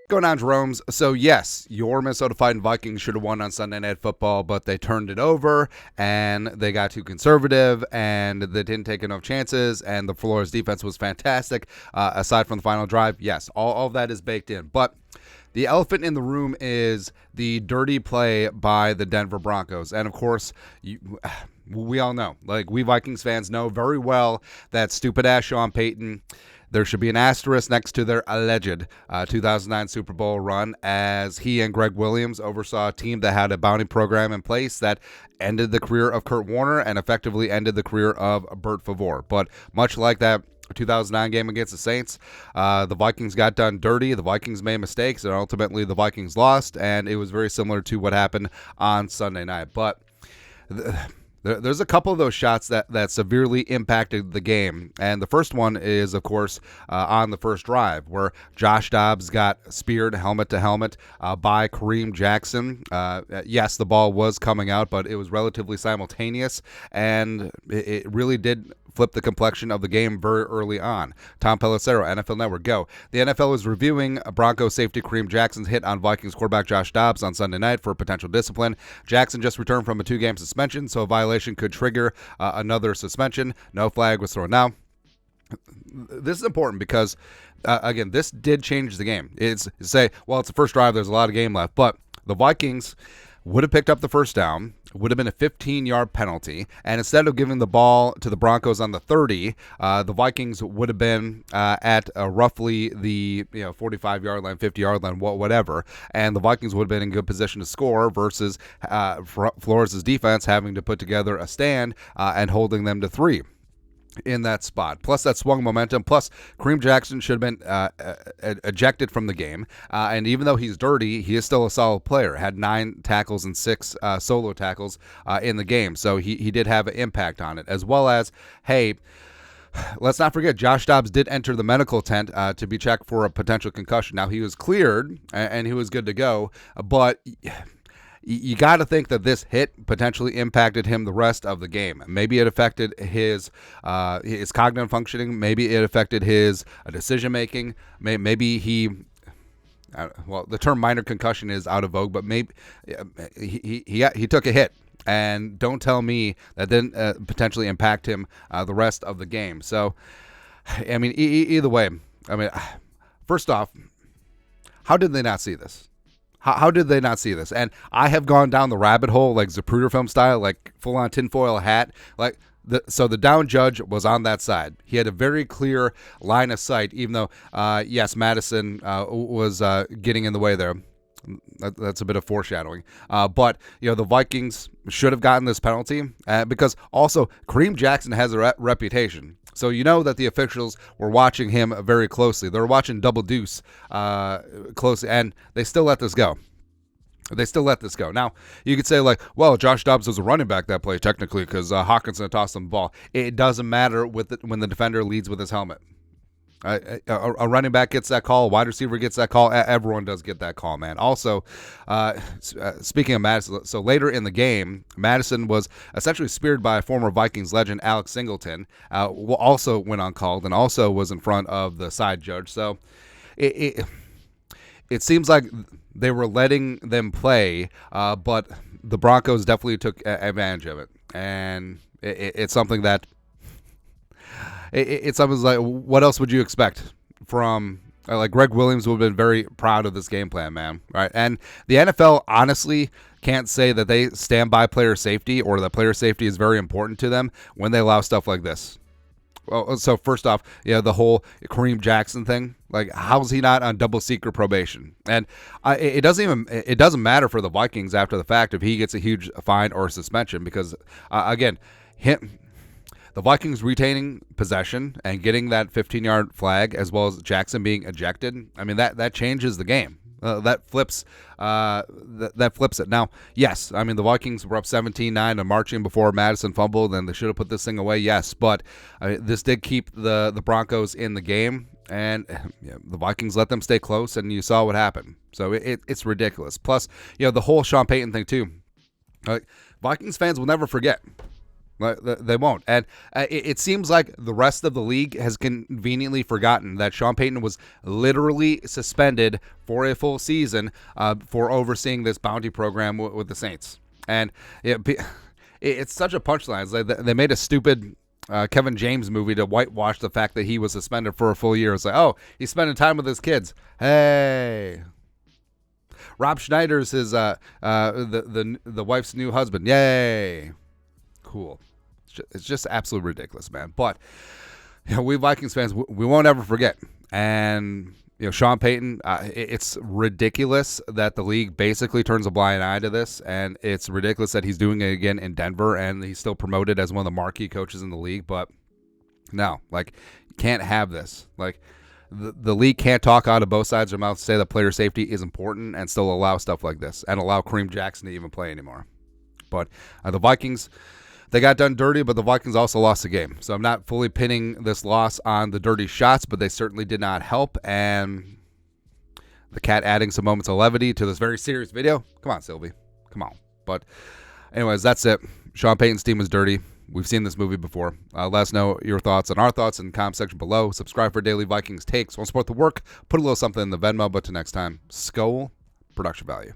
Going on, Jerome's. So, yes, your Minnesota Fighting Vikings should have won on Sunday Night Football, but they turned it over, and they got too conservative, and they didn't take enough chances, and the Flores defense was fantastic. Aside from the final drive, yes, all of that is baked in. But the elephant in the room is the dirty play by the Denver Broncos. And, of course, we all know, like we Vikings fans know very well that stupid-ass Sean Payton, there should be an asterisk next to their alleged 2009 Super Bowl run, as he and Greg Williams oversaw a team that had a bounty program in place that ended the career of Kurt Warner and effectively ended the career of Bert Favre. But much like that 2009 game against the Saints, the Vikings got done dirty. The Vikings made mistakes, and ultimately the Vikings lost, and it was very similar to what happened on Sunday night. But there's a couple of those shots that severely impacted the game. And the first one is, of course, on the first drive, where Josh Dobbs got speared helmet to helmet by Kareem Jackson. Yes, the ball was coming out, but it was relatively simultaneous, and it really did flip the complexion of the game very early on. Tom Pelissero, NFL Network, go. The NFL is reviewing Broncos safety Kareem Jackson's hit on Vikings quarterback Josh Dobbs on Sunday night for potential discipline. Jackson just returned from a 2-game suspension, so a violation could trigger another suspension. No flag was thrown. Now, this is important because, again, this did change the game. It's say, well, it's the first drive, there's a lot of game left, but the Vikings would have picked up the first down, would have been a 15-yard penalty, and instead of giving the ball to the Broncos on the 30, the Vikings would have been at roughly the 45-yard line, 50-yard line, whatever, and the Vikings would have been in good position to score versus Flores' defense having to put together a stand and holding them to 3 in that spot. Plus that swung momentum. Plus Kareem Jackson should have been ejected from the game. And even though he's dirty, he is still a solid player. Had 9 tackles and 6 solo tackles in the game. So he did have an impact on it. As well as, hey, let's not forget, Josh Dobbs did enter the medical tent to be checked for a potential concussion. Now, he was cleared and he was good to go, but you got to think that this hit potentially impacted him the rest of the game. Maybe it affected his cognitive functioning. Maybe it affected his decision making. Maybe he, well, the term minor concussion is out of vogue, but maybe he took a hit. And don't tell me that didn't potentially impact him the rest of the game. So, I mean, either way, I mean, first off, how did they not see this? How did they not see this? And I have gone down the rabbit hole, like Zapruder film style, like full-on tinfoil hat. So the down judge was on that side. He had a very clear line of sight, even though, yes, Madison was getting in the way there. That's a bit of foreshadowing. But, the Vikings should have gotten this penalty because also Kareem Jackson has a reputation. So you know that the officials were watching him very closely. They were watching Double Deuce closely, and they still let this go. Now, you could say, like, well, Josh Dobbs was a running back that play, technically, because Hawkinson tossed him the ball. It doesn't matter when the defender leads with his helmet. A running back gets that call. A wide receiver gets that call. Everyone does get that call, man. Also, speaking of Madison, so later in the game, Madison was essentially speared by former Vikings legend Alex Singleton. Also went uncalled and also was in front of the side judge. So it seems like they were letting them play, but the Broncos definitely took advantage of it. And it's something that it's something like, what else would you expect from, like, Greg Williams would have been very proud of this game plan, man, right? And the NFL honestly can't say that they stand by player safety or that player safety is very important to them when they allow stuff like this. Well, so first off, the whole Kareem Jackson thing, like, how is he not on double secret probation? And it doesn't matter for the Vikings after the fact if he gets a huge fine or suspension because, again, the Vikings retaining possession and getting that 15-yard flag, as well as Jackson being ejected, I mean, that changes the game. That flips it. Now, yes, I mean, the Vikings were up 17-9 and marching before Madison fumbled, and they should have put this thing away, yes. But this did keep the Broncos in the game, and the Vikings let them stay close, and you saw what happened. So it's ridiculous. Plus, the whole Sean Payton thing, too. Vikings fans will never forget. They won't. And it seems like the rest of the league has conveniently forgotten that Sean Payton was literally suspended for a full season for overseeing this bounty program with the Saints. And it's such a punchline. It's like they made a stupid Kevin James movie to whitewash the fact that he was suspended for a full year. It's like, oh, he's spending time with his kids. Hey. Rob Schneider's his the wife's new husband. Yay. Cool. It's just absolutely ridiculous, man. But we Vikings fans, we won't ever forget. And Sean Payton, it's ridiculous that the league basically turns a blind eye to this, and it's ridiculous that he's doing it again in Denver, and he's still promoted as one of the marquee coaches in the league. But no, you can't have this. The league can't talk out of both sides of their mouth, say that player safety is important, and still allow stuff like this, and allow Kareem Jackson to even play anymore. But the Vikings, they got done dirty, but the Vikings also lost the game. So I'm not fully pinning this loss on the dirty shots, but they certainly did not help. And the cat adding some moments of levity to this very serious video. Come on, Sylvie. Come on. But anyways, that's it. Sean Payton's team was dirty. We've seen this movie before. Let us know your thoughts and our thoughts in the comment section below. Subscribe for daily Vikings takes. Want to support the work? Put a little something in the Venmo. But till next time, Skol, production value.